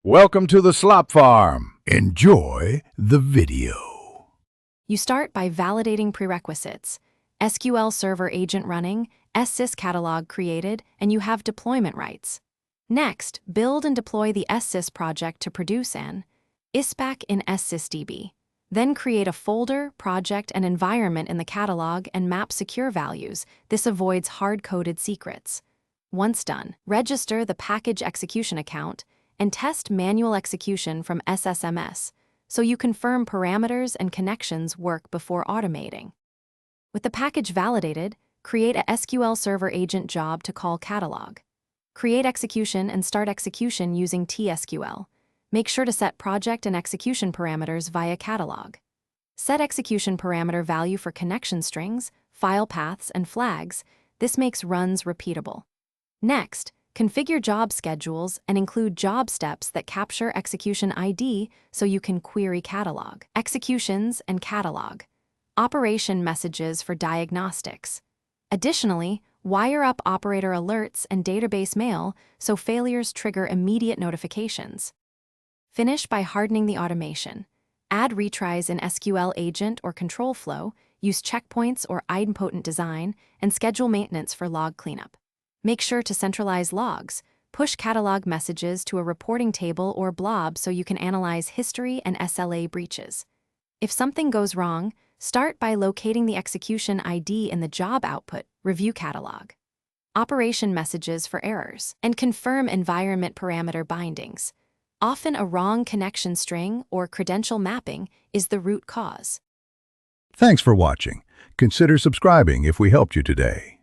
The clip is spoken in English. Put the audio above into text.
Welcome to the slop farm. Enjoy the video. You start by validating prerequisites. SQL Server agent running, Ssis catalog created, and you have deployment rights. Next, build and deploy the Ssis project to produce an ISPAC in SysDB. Then create a folder, project, and environment in the catalog and map secure values. This avoids hard-coded secrets. Once done, register the package execution account and test manual execution from SSMS, so you confirm parameters and connections work before automating. With the package validated, create a SQL Server agent job to call catalog. Create execution and start execution using TSQL. Make sure to set project and execution parameters via catalog. Set execution parameter value for connection strings, file paths, and flags. This makes runs repeatable. Next, configure job schedules and include job steps that capture execution ID so you can query catalog. Executions and catalog. Operation messages for diagnostics. Additionally, wire up operator alerts and database mail so failures trigger immediate notifications. Finish by hardening the automation. Add retries in SQL agent or control flow, use checkpoints or idempotent design, and schedule maintenance for log cleanup. Make sure to centralize logs. Push catalog messages to a reporting table or blob so you can analyze history and SLA breaches. If something goes wrong, start by locating the execution ID in the job output, review catalog. Operation messages for errors, and confirm environment parameter bindings. Often a wrong connection string or credential mapping is the root cause. Thanks for watching. Consider subscribing if we helped you today.